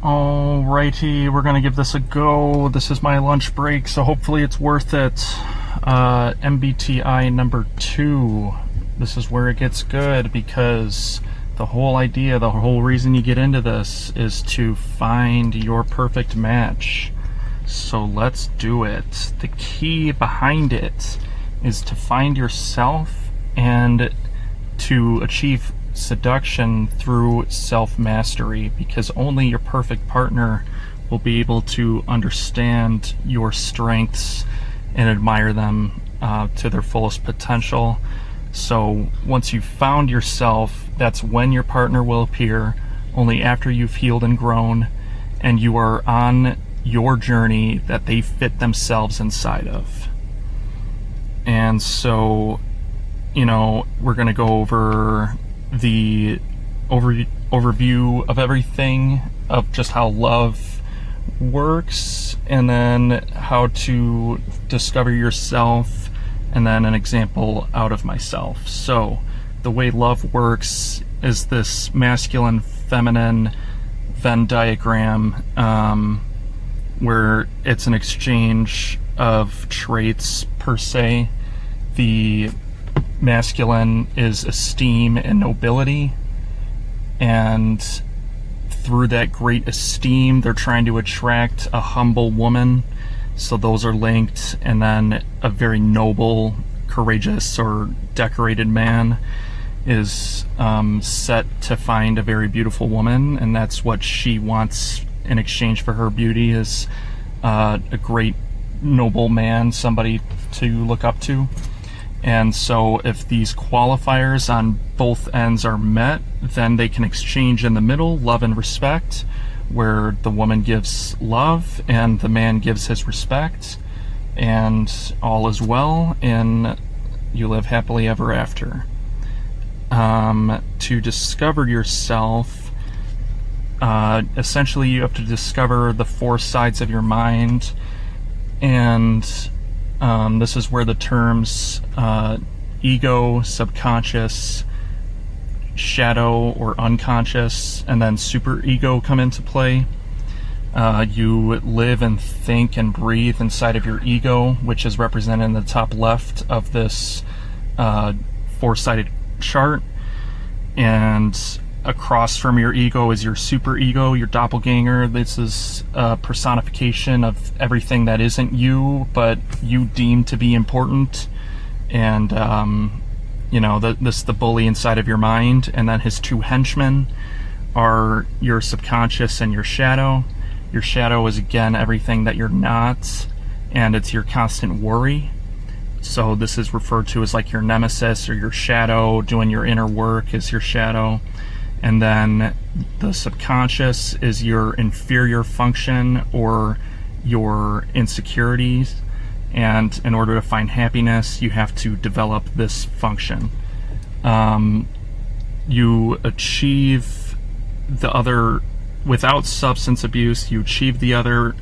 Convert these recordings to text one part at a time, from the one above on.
Alrighty, we're gonna give this a go. This is my lunch break, so hopefully it's worth it. MBTI number 2. This is where it gets good because the whole idea, the whole reason you get into this is to find your perfect match. So let's do it. The key behind it is to find yourself and to achieve seduction through self-mastery, because only your perfect partner will be able to understand your strengths and admire them to their fullest potential. So once you've found yourself, that's when your partner will appear, only after you've healed and grown and you are on your journey that they fit themselves inside of. And so, we're going to go over the overview of everything, of just how love works, and then how to discover yourself, and then an example out of myself. So the way love works is this masculine feminine Venn diagram, where it's an exchange of traits per se. The masculine is esteem and nobility, and through that great esteem they're trying to attract a humble woman, so those are linked. And then a very noble, courageous, or decorated man is set to find a very beautiful woman, and that's what she wants in exchange for her beauty, is a great noble man, somebody to look up to. And so if these qualifiers on both ends are met, then they can exchange in the middle, love and respect, where the woman gives love and the man gives his respect, and all is well, and you live happily ever after. To discover yourself, essentially you have to discover the 4 sides of your mind, and this is where the terms ego, subconscious, shadow or unconscious, and then superego come into play. You live and think and breathe inside of your ego, which is represented in the top left of this 4-sided chart. And across from your ego is your superego, your doppelganger. This is a personification of everything that isn't you, but you deem to be important. And, this is the bully inside of your mind. And then his 2 henchmen are your subconscious and your shadow. Your shadow is, again, everything that you're not, and it's your constant worry. So this is referred to as like your nemesis or your shadow. Doing your inner work is your shadow. And then the subconscious is your inferior function or your insecurities. And in order to find happiness, you have to develop this function. You achieve the other, without substance abuse, you achieve the other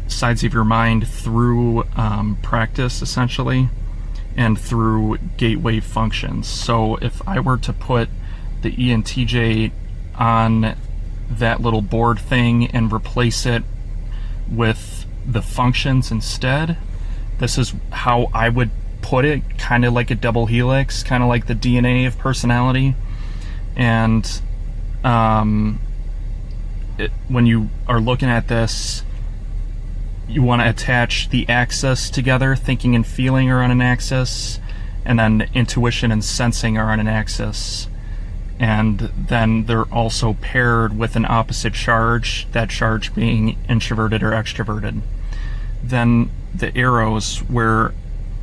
sides of your mind through practice, essentially, and through gateway functions. So if I were to put the ENTJ on that little board thing and replace it with the functions instead, this is how I would put it, kind of like a double helix, kind of like the DNA of personality. And when you are looking at this, you want to attach the axis together. Thinking and feeling are on an axis, and then intuition and sensing are on an axis. And then they're also paired with an opposite charge, that charge being introverted or extroverted. Then the arrows were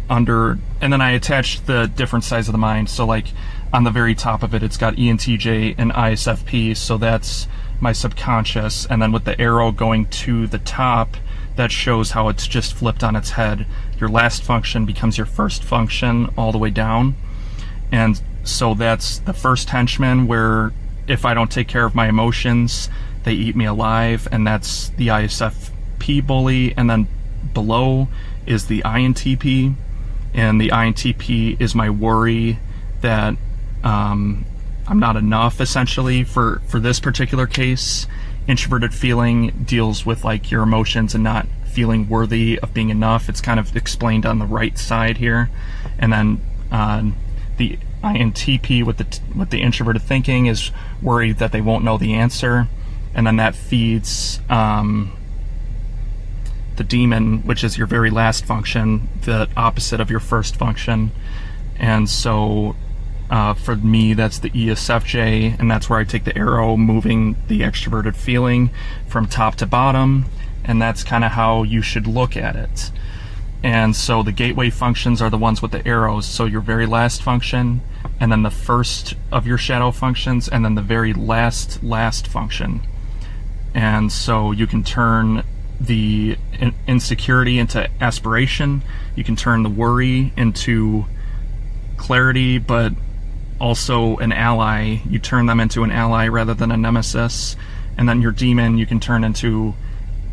under, and then I attached the different sides of the mind. So like on the very top of it, it's got ENTJ and ISFP, so that's my subconscious. And then with the arrow going to the top, that shows how it's just flipped on its head. Your last function becomes your first function all the way down. And so that's the first henchman, where if I don't take care of my emotions, they eat me alive, and that's the ISFP bully. And then below is the INTP, and the INTP is my worry that I'm not enough, essentially, for this particular case. introverted feeling deals with like your emotions and not feeling worthy of being enough. It's kind of explained on the right side here. And then the INTP with the introverted thinking is worried that they won't know the answer, and then that feeds the demon, which is your very last function, the opposite of your first function. And so for me, that's the ESFJ, and that's where I take the arrow moving the extroverted feeling from top to bottom, and that's kind of how you should look at it. And so the gateway functions are the ones with the arrows, so your very last function, and then the first of your shadow functions, and then the very last function. And so you can turn the insecurity into aspiration, you can turn the worry into clarity, but also an ally. You turn them into an ally rather than a nemesis. And then your demon you can turn into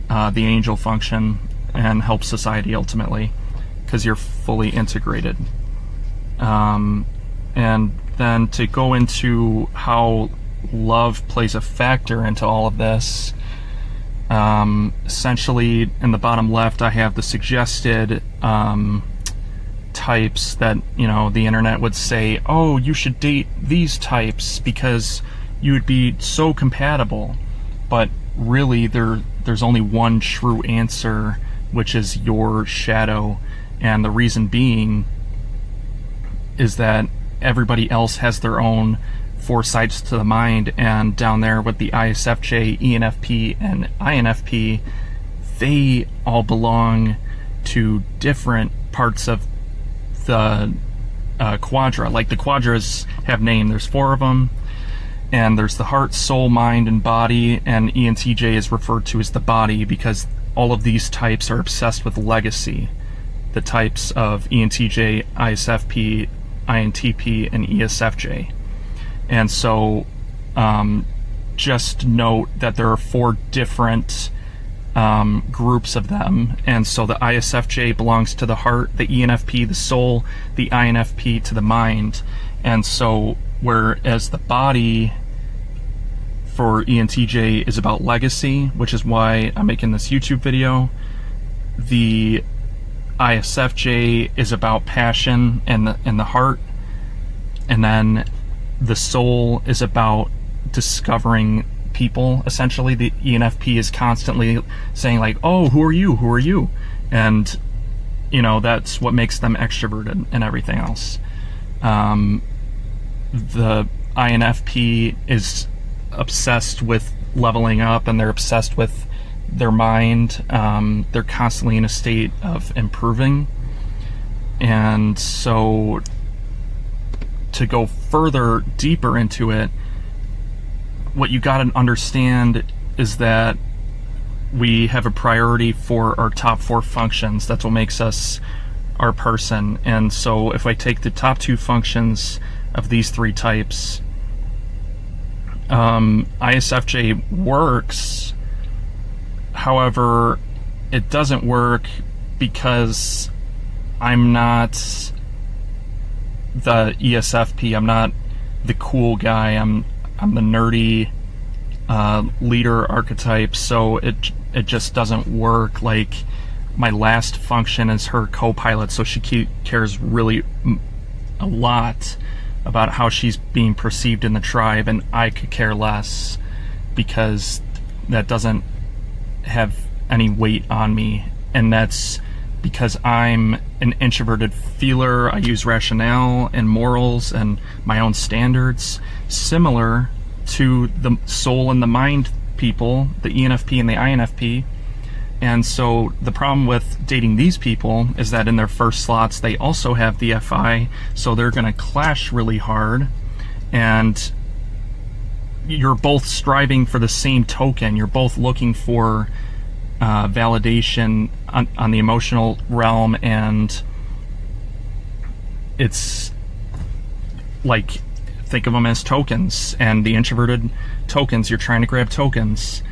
the angel function and help society ultimately, because you're fully integrated. And then to go into how love plays a factor into all of this, essentially in the bottom left I have the suggested types that, you know, the internet would say, oh, you should date these types because you would be so compatible. But really there's only one true answer, which is your shadow. And the reason being is that everybody else has their own 4 sides to the mind, and down there with the ISFJ, ENFP, and INFP, they all belong to different parts of the quadra. Like the quadras have name, there's 4 of them, and there's the heart, soul, mind, and body, and ENTJ is referred to as the body because all of these types are obsessed with legacy. The types of ENTJ, ISFP, INTP, and ESFJ. And so just note that there are 4 different groups of them. And so the ISFJ belongs to the heart, the ENFP the soul, the INFP to the mind. And so whereas the body for ENTJ is about legacy, which is why I'm making this YouTube video, the ISFJ is about passion and the heart, and then the soul is about discovering people. Essentially, the ENFP is constantly saying like, oh, who are you? And, you know, that's what makes them extroverted and everything else. The INFP is obsessed with leveling up, and they're obsessed with their mind. They're constantly in a state of improving. And so to go further deeper into it, what you got to understand is that we have a priority for our top 4 functions. That's what makes us our person. And so if I take the top 2 functions of these 3 types, ISFJ works. However, it doesn't work because I'm not the ESFP. I'm not the cool guy. I'm the nerdy leader archetype. So it just doesn't work. Like, my last function is her co-pilot, so she cares really a lot about how she's being perceived in the tribe, and I could care less because that doesn't have any weight on me. And that's because I'm an introverted feeler. I use rationale and morals and my own standards, similar to the soul and the mind people, the ENFP and the INFP. And so the problem with dating these people is that in their first slots they also have the FI, so they're going to clash really hard, and you're both striving for the same token. You're both looking for validation on the emotional realm, and it's like, think of them as tokens, and the introverted tokens, you're trying to grab tokens,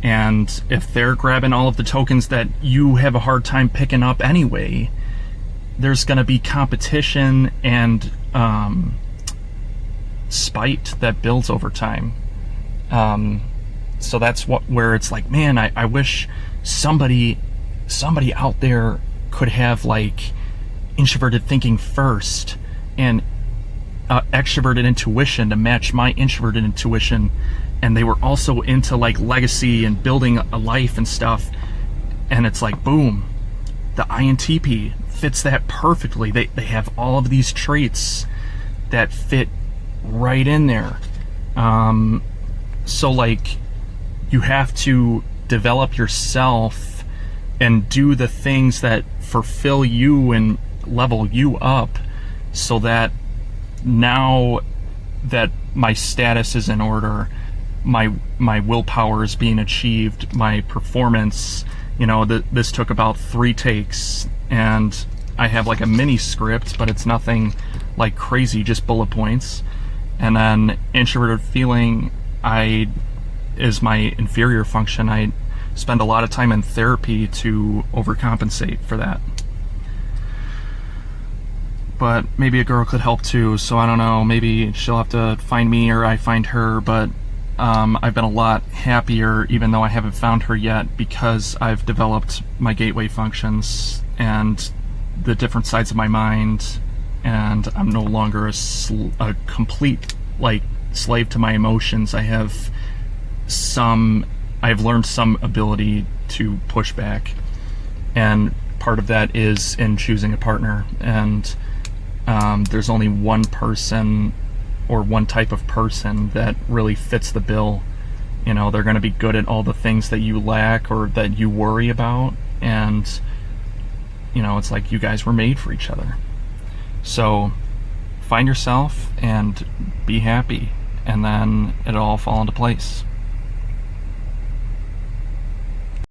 and if they're grabbing all of the tokens that you have a hard time picking up anyway, there's going to be competition and spite that builds over time. so that's where it's like, man, I wish somebody out there could have like introverted thinking first and extroverted intuition to match my introverted intuition, and they were also into like legacy and building a life and stuff, and it's like, boom, the INTP fits that perfectly. They have all of these traits that fit right in there. So like, you have to develop yourself and do the things that fulfill you and level you up, so that now that my status is in order, my willpower is being achieved, my performance, this took about 3 takes, and I have like a mini script, but it's nothing like crazy, just bullet points. And then introverted feeling is my inferior function. I spend a lot of time in therapy to overcompensate for that. But maybe a girl could help too, so I don't know, maybe she'll have to find me or I find her, but I've been a lot happier even though I haven't found her yet, because I've developed my gateway functions and the different sides of my mind, and I'm no longer a complete like slave to my emotions. I've learned some ability to push back, and part of that is in choosing a partner. And there's only one person or one type of person that really fits the bill. They're going to be good at all the things that you lack or that you worry about, and it's like you guys were made for each other. So find yourself and be happy, and then it'll all fall into place.